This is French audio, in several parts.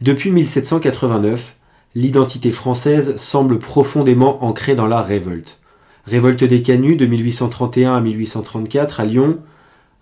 Depuis 1789, l'identité française semble profondément ancrée dans la révolte. Révolte des Canuts de 1831 à 1834 à Lyon,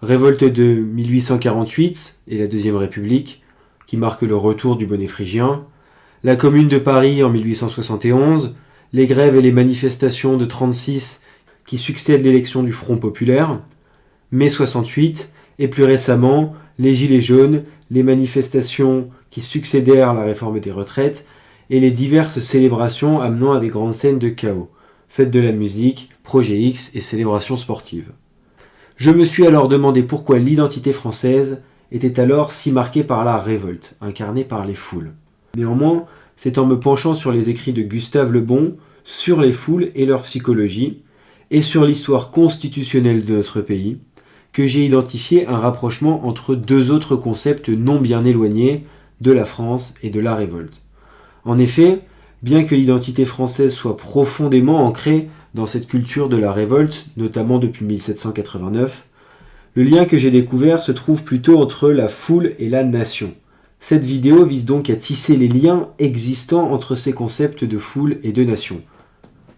révolte de 1848 et la Deuxième République, qui marque le retour du bonnet phrygien, la Commune de Paris en 1871, les grèves et les manifestations de 1936 qui succèdent l'élection du Front populaire, mai 68, et plus récemment, les Gilets jaunes, les manifestations qui succédèrent à la réforme des retraites, et les diverses célébrations amenant à des grandes scènes de chaos, fêtes de la musique, Projet X et célébrations sportives. Je me suis alors demandé pourquoi l'identité française était alors si marquée par la révolte, incarnée par les foules. Néanmoins, c'est en me penchant sur les écrits de Gustave Le Bon, sur les foules et leur psychologie, et sur l'histoire constitutionnelle de notre pays, que j'ai identifié un rapprochement entre deux autres concepts non bien éloignés de la France et de la révolte. En effet, bien que l'identité française soit profondément ancrée dans cette culture de la révolte, notamment depuis 1789, le lien que j'ai découvert se trouve plutôt entre la foule et la nation. Cette vidéo vise donc à tisser les liens existants entre ces concepts de foule et de nation.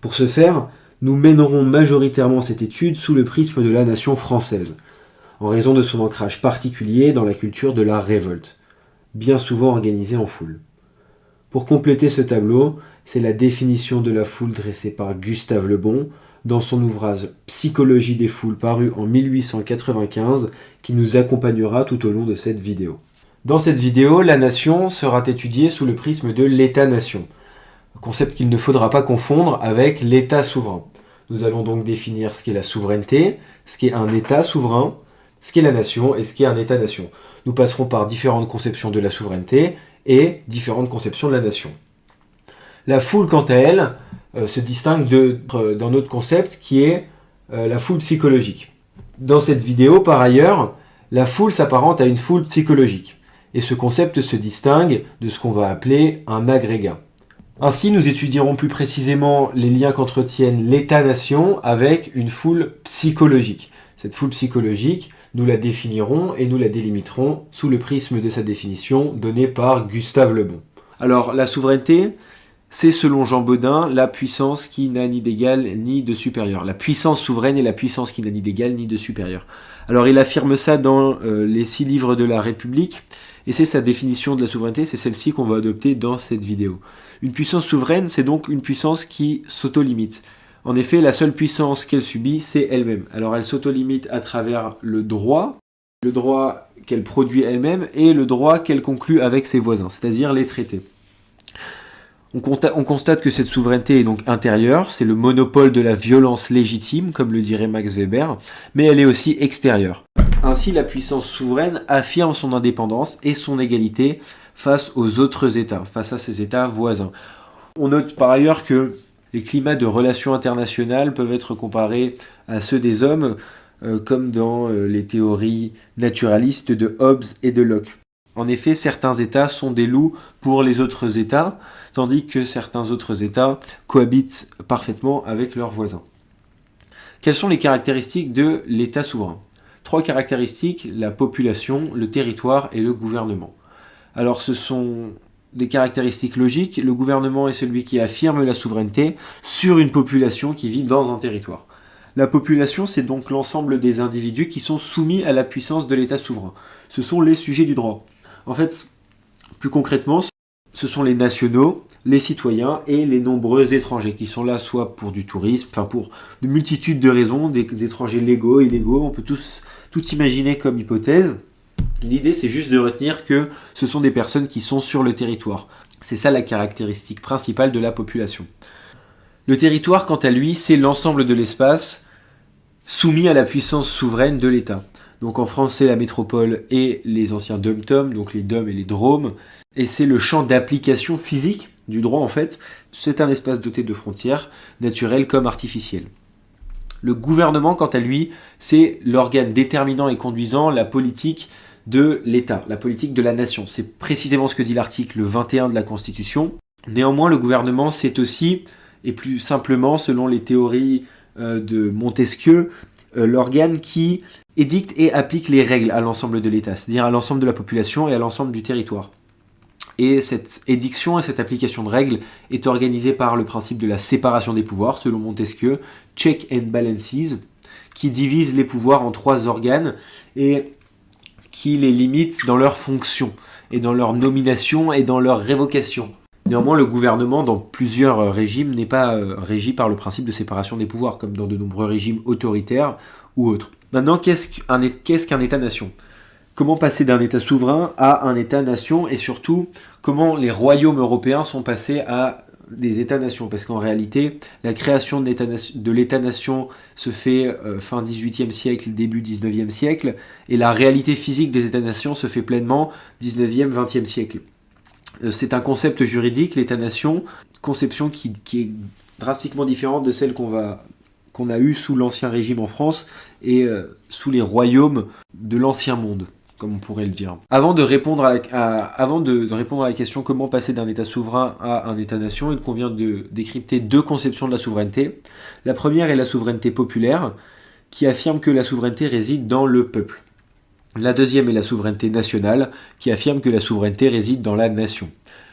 Pour ce faire, nous mènerons majoritairement cette étude sous le prisme de la nation française, en raison de son ancrage particulier dans la culture de la révolte, bien souvent organisée en foule. Pour compléter ce tableau, c'est la définition de la foule dressée par Gustave Le Bon dans son ouvrage Psychologie des foules paru en 1895 qui nous accompagnera tout au long de cette vidéo. Dans cette vidéo, la nation sera étudiée sous le prisme de l'État-nation, un concept qu'il ne faudra pas confondre avec l'État souverain. Nous allons donc définir ce qu'est la souveraineté, ce qu'est un État souverain, ce qu'est la nation et ce qu'est un État-nation. Nous passerons par différentes conceptions de la souveraineté et différentes conceptions de la nation. La foule, quant à elle, se distingue d'un autre concept qui est la foule psychologique. Dans cette vidéo, par ailleurs, la foule s'apparente à une foule psychologique. Et ce concept se distingue de ce qu'on va appeler un agrégat. Ainsi, nous étudierons plus précisément les liens qu'entretiennent l'État-nation avec une foule psychologique. Cette foule psychologique, nous la définirons et nous la délimiterons sous le prisme de sa définition donnée par Gustave Le Bon. Alors, la souveraineté, c'est selon Jean Bodin la puissance qui n'a ni d'égal ni de supérieur. La puissance souveraine est la puissance qui n'a ni d'égal ni de supérieur. Alors, il affirme ça dans les 6 livres de la République, et c'est sa définition de la souveraineté, c'est celle-ci qu'on va adopter dans cette vidéo. Une puissance souveraine, c'est donc une puissance qui s'auto-limite. En effet, la seule puissance qu'elle subit, c'est elle-même. Alors elle s'auto-limite à travers le droit qu'elle produit elle-même et le droit qu'elle conclut avec ses voisins, c'est-à-dire les traités. On constate que cette souveraineté est donc intérieure, c'est le monopole de la violence légitime, comme le dirait Max Weber, mais elle est aussi extérieure. Ainsi, la puissance souveraine affirme son indépendance et son égalité face aux autres États, face à ses États voisins. On note par ailleurs que les climats de relations internationales peuvent être comparés à ceux des hommes, comme dans les théories naturalistes de Hobbes et de Locke. En effet, certains États sont des loups pour les autres États, tandis que certains autres États cohabitent parfaitement avec leurs voisins. Quelles sont les caractéristiques de l'État souverain ? 3 caractéristiques, la population, le territoire et le gouvernement. Alors ce sont des caractéristiques logiques. Le gouvernement est celui qui affirme la souveraineté sur une population qui vit dans un territoire. La population, c'est donc l'ensemble des individus qui sont soumis à la puissance de l'État souverain. Ce sont les sujets du droit. En fait, plus concrètement, ce sont les nationaux, les citoyens et les nombreux étrangers qui sont là soit pour du tourisme, enfin pour de multitudes de raisons, des étrangers légaux, illégaux, on peut tout imaginer comme hypothèse. L'idée, c'est juste de retenir que ce sont des personnes qui sont sur le territoire. C'est ça la caractéristique principale de la population. Le territoire, quant à lui, c'est l'ensemble de l'espace soumis à la puissance souveraine de l'État. Donc en France, c'est la métropole et les anciens dom-toms, donc les DOM et les DROM. Et c'est le champ d'application physique du droit, en fait. C'est un espace doté de frontières, naturelles comme artificielles. Le gouvernement, quant à lui, c'est l'organe déterminant et conduisant la politique de l'État, la politique de la nation. C'est précisément ce que dit l'article 21 de la Constitution. Néanmoins, le gouvernement, c'est aussi, et plus simplement, selon les théories de Montesquieu, l'organe qui édicte et applique les règles à l'ensemble de l'État, c'est-à-dire à l'ensemble de la population et à l'ensemble du territoire. Et cette édiction et cette application de règles est organisée par le principe de la séparation des pouvoirs, selon Montesquieu, check and balances, qui divise les pouvoirs en 3 organes et qui les limite dans leurs fonctions, et dans leur nomination et dans leur révocation. Néanmoins, le gouvernement, dans plusieurs régimes, n'est pas régi par le principe de séparation des pouvoirs, comme dans de nombreux régimes autoritaires ou autres. Maintenant, qu'est-ce qu'un État-nation ? Comment passer d'un État souverain à un État-nation, et surtout, comment les royaumes européens sont passés à des États-nations ? Parce qu'en réalité, la création de l'État-nation se fait fin 18e siècle, début 19e siècle, et la réalité physique des États-nations se fait pleinement 19e, 20e siècle. C'est un concept juridique, l'État-nation, conception qui est drastiquement différente de celle qu'on a eue sous l'Ancien Régime en France et sous les royaumes de l'Ancien Monde, comme on pourrait le dire. Avant de répondre à la question comment passer d'un État souverain à un État-nation, il convient de décrypter 2 conceptions de la souveraineté. La première est la souveraineté populaire, qui affirme que la souveraineté réside dans le peuple. La deuxième est la souveraineté nationale, qui affirme que la souveraineté réside dans la nation.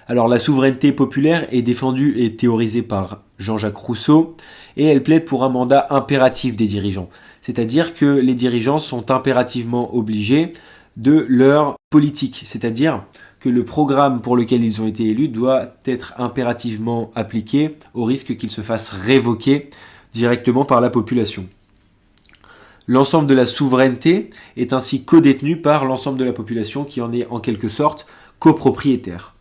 Alors la souveraineté populaire est défendue et théorisée par Jean-Jacques Rousseau, et elle plaide pour un mandat impératif des dirigeants. C'est-à-dire que les dirigeants sont impérativement obligés de leur politique, c'est-à-dire que le programme pour lequel ils ont été élus doit être impérativement appliqué au risque qu'il se fasse révoquer directement par la population. L'ensemble de la souveraineté est ainsi codétenu par l'ensemble de la population qui en est en quelque sorte copropriétaire.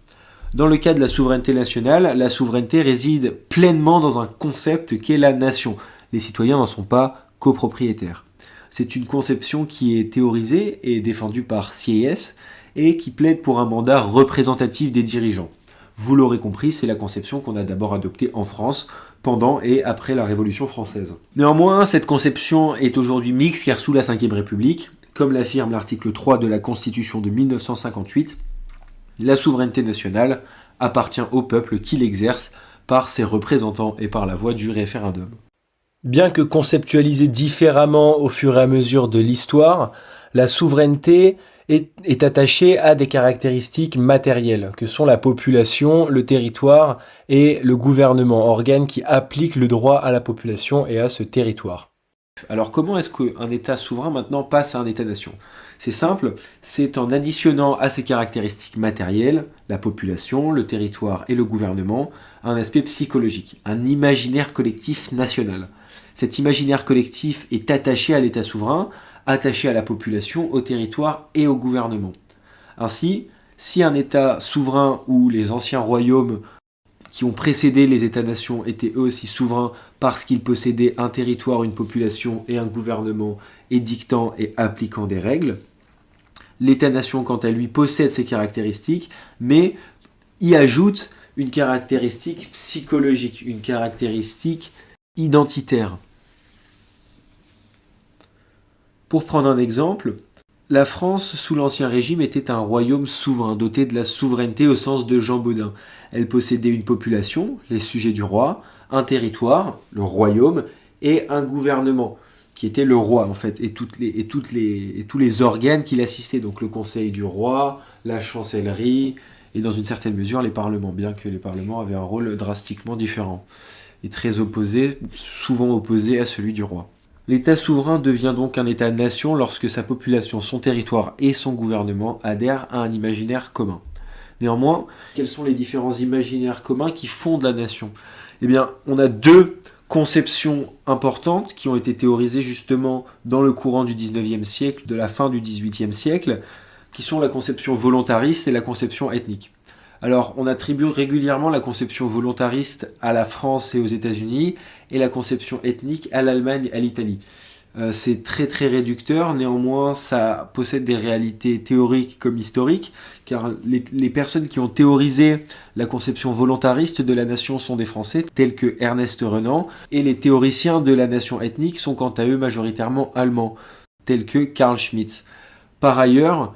Dans le cas de la souveraineté nationale, la souveraineté réside pleinement dans un concept qu'est la nation. Les citoyens n'en sont pas copropriétaires. C'est une conception qui est théorisée et défendue par Sieyès et qui plaide pour un mandat représentatif des dirigeants. Vous l'aurez compris, c'est la conception qu'on a d'abord adoptée en France pendant et après la Révolution française. Néanmoins, cette conception est aujourd'hui mixte car sous la Ve République, comme l'affirme l'article 3 de la Constitution de 1958, la souveraineté nationale appartient au peuple qui l'exerce par ses représentants et par la voie du référendum. Bien que conceptualisée différemment au fur et à mesure de l'histoire, la souveraineté est attachée à des caractéristiques matérielles, que sont la population, le territoire et le gouvernement, organe qui applique le droit à la population et à ce territoire. Alors comment est-ce qu'un État souverain maintenant passe à un État-nation ? C'est simple, c'est en additionnant à ces caractéristiques matérielles, la population, le territoire et le gouvernement, un aspect psychologique, un imaginaire collectif national. Cet imaginaire collectif est attaché à l'État souverain, attaché à la population, au territoire et au gouvernement. Ainsi, si un État souverain ou les anciens royaumes qui ont précédé les États-nations étaient eux aussi souverains parce qu'ils possédaient un territoire, une population et un gouvernement édictant et appliquant des règles, l'État-nation, quant à lui, possède ces caractéristiques, mais y ajoute une caractéristique psychologique, une caractéristique identitaire. Pour prendre un exemple, la France, sous l'Ancien Régime, était un royaume souverain, doté de la souveraineté au sens de Jean Bodin. Elle possédait une population, les sujets du roi, un territoire, le royaume, et un gouvernement, qui était le roi, en fait, et tous les organes qui l'assistaient, donc le conseil du roi, la chancellerie, et dans une certaine mesure les parlements, bien que les parlements avaient un rôle drastiquement différent, et très opposé, souvent opposé à celui du roi. L'État souverain devient donc un État-nation lorsque sa population, son territoire et son gouvernement adhèrent à un imaginaire commun. Néanmoins, quels sont les différents imaginaires communs qui fondent la nation ? Eh bien, on a 2 conceptions importantes qui ont été théorisées justement dans le courant du 19e siècle, de la fin du 18e siècle, qui sont la conception volontariste et la conception ethnique. Alors, on attribue régulièrement la conception volontariste à la France et aux États-Unis et la conception ethnique à l'Allemagne et à l'Italie. C'est très très réducteur, néanmoins ça possède des réalités théoriques comme historiques, car les personnes qui ont théorisé la conception volontariste de la nation sont des Français, tels que Ernest Renan, et les théoriciens de la nation ethnique sont quant à eux majoritairement allemands, tels que Carl Schmitz. Par ailleurs,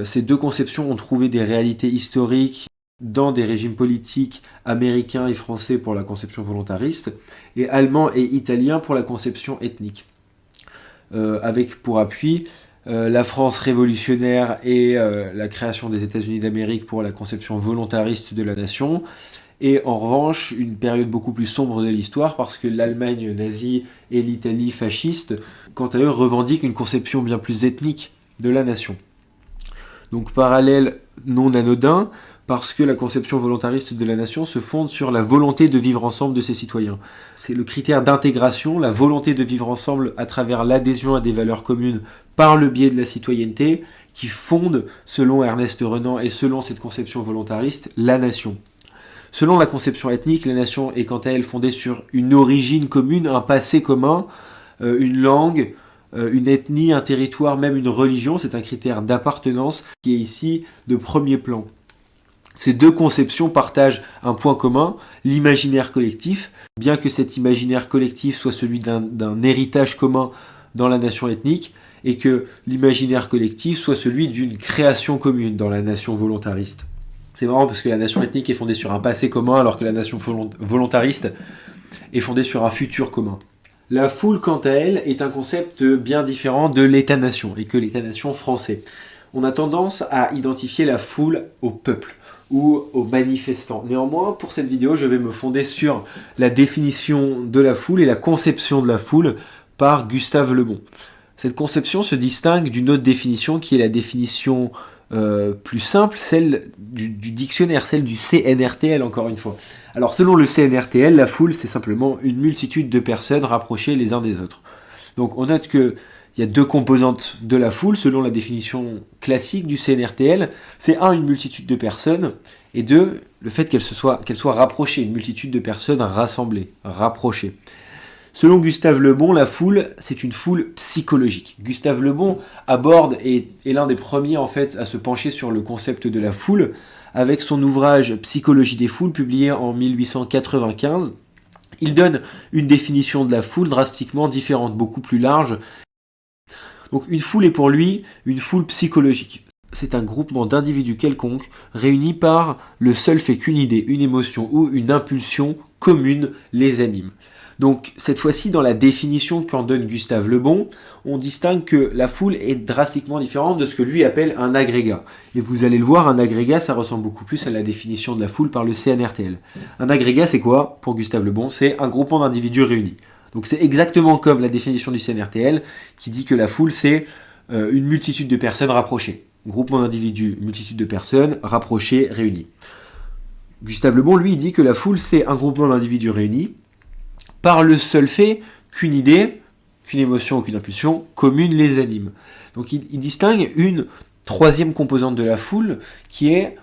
ces 2 conceptions ont trouvé des réalités historiques dans des régimes politiques américains et français pour la conception volontariste, et allemands et italiens pour la conception ethnique. Avec pour appui la France révolutionnaire et la création des États-Unis d'Amérique pour la conception volontariste de la nation. Et en revanche, une période beaucoup plus sombre de l'histoire parce que l'Allemagne nazie et l'Italie fasciste, quant à eux, revendiquent une conception bien plus ethnique de la nation. Donc parallèle non anodin, parce que la conception volontariste de la nation se fonde sur la volonté de vivre ensemble de ses citoyens. C'est le critère d'intégration, la volonté de vivre ensemble à travers l'adhésion à des valeurs communes par le biais de la citoyenneté, qui fonde, selon Ernest Renan et selon cette conception volontariste, la nation. Selon la conception ethnique, la nation est quant à elle fondée sur une origine commune, un passé commun, une langue, une ethnie, un territoire, même une religion. C'est un critère d'appartenance qui est ici de premier plan. Ces deux conceptions partagent un point commun, l'imaginaire collectif, bien que cet imaginaire collectif soit celui d'un héritage commun dans la nation ethnique, et que l'imaginaire collectif soit celui d'une création commune dans la nation volontariste. C'est marrant parce que la nation ethnique est fondée sur un passé commun, alors que la nation volontariste est fondée sur un futur commun. La foule, quant à elle, est un concept bien différent de l'État-nation, et que l'État-nation français. On a tendance à identifier la foule au peuple ou aux manifestants. Néanmoins, pour cette vidéo, je vais me fonder sur la définition de la foule et la conception de la foule par Gustave Le Bon. Cette conception se distingue d'une autre définition qui est la définition plus simple, celle du dictionnaire, celle du CNRTL encore une fois. Alors selon le CNRTL, la foule c'est simplement une multitude de personnes rapprochées les uns des autres. Donc on note que il y a deux composantes de la foule, selon la définition classique du CNRTL. C'est un, une multitude de personnes, et deux, le fait qu'elle soit rapprochée, une multitude de personnes rassemblées, rapprochées. Selon Gustave Le Bon, la foule, c'est une foule psychologique. Gustave Le Bon aborde et est l'un des premiers en fait à se pencher sur le concept de la foule, avec son ouvrage Psychologie des foules, publié en 1895. Il donne une définition de la foule drastiquement différente, beaucoup plus large. Donc une foule est pour lui une foule psychologique. C'est un groupement d'individus quelconques réunis par le seul fait qu'une idée, une émotion ou une impulsion commune les anime. Donc cette fois-ci, dans la définition qu'en donne Gustave Le Bon, on distingue que la foule est drastiquement différente de ce que lui appelle un agrégat. Et vous allez le voir, un agrégat, ça ressemble beaucoup plus à la définition de la foule par le CNRTL. Un agrégat, c'est quoi pour Gustave Le Bon? C'est un groupement d'individus réunis. Donc c'est exactement comme la définition du CNRTL qui dit que la foule c'est une multitude de personnes rapprochées. Groupement d'individus, multitude de personnes rapprochées, réunies. Gustave Le Bon, lui, il dit que la foule c'est un groupement d'individus réunis par le seul fait qu'une idée, qu'une émotion ou qu'une impulsion commune les anime. Donc il distingue une troisième composante de la foule qui est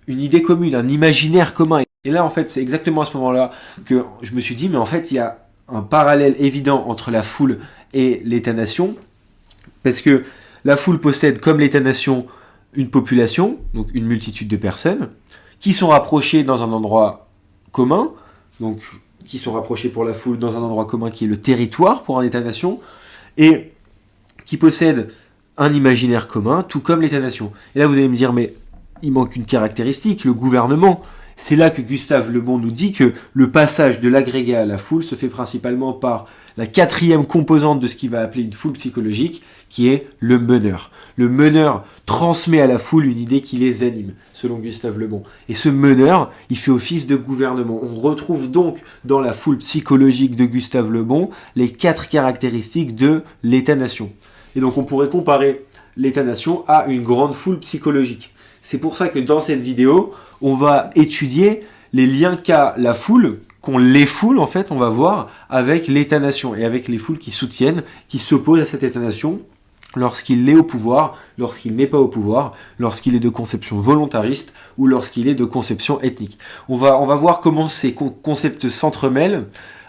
une idée commune, un imaginaire commun. Et là en fait c'est exactement à ce moment-là que je me suis dit mais en fait il y a un parallèle évident entre la foule et l'État-nation, parce que la foule possède, comme l'État-nation, une population, donc une multitude de personnes, qui sont rapprochées dans un endroit commun, donc qui sont rapprochées pour la foule dans un endroit commun qui est le territoire pour un État-nation, et qui possèdent un imaginaire commun, tout comme l'État-nation. Et là vous allez me dire, mais il manque une caractéristique, le gouvernement. C'est là que Gustave Le Bon nous dit que le passage de l'agrégat à la foule se fait principalement par la quatrième composante de ce qu'il va appeler une foule psychologique, qui est le meneur. Le meneur transmet à la foule une idée qui les anime, selon Gustave Le Bon. Et ce meneur, il fait office de gouvernement. On retrouve donc dans la foule psychologique de Gustave Le Bon les 4 caractéristiques de l'État-nation. Et donc on pourrait comparer l'État-nation à une grande foule psychologique. C'est pour ça que dans cette vidéo, on va étudier les liens qu'a la foule, qu'ont les foules en fait, on va voir, avec l'État-nation et avec les foules qui soutiennent, qui s'opposent à cet État-nation lorsqu'il est au pouvoir, lorsqu'il n'est pas au pouvoir, lorsqu'il est de conception volontariste ou lorsqu'il est de conception ethnique. On va voir comment ces concepts s'entremêlent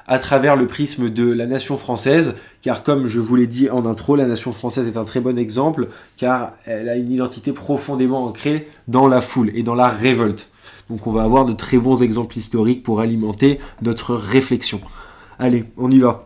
à travers le prisme de la nation française, car comme je vous l'ai dit en intro, la nation française est un très bon exemple, car elle a une identité profondément ancrée dans la foule et dans la révolte. Donc on va avoir de très bons exemples historiques pour alimenter notre réflexion. Allez, on y va.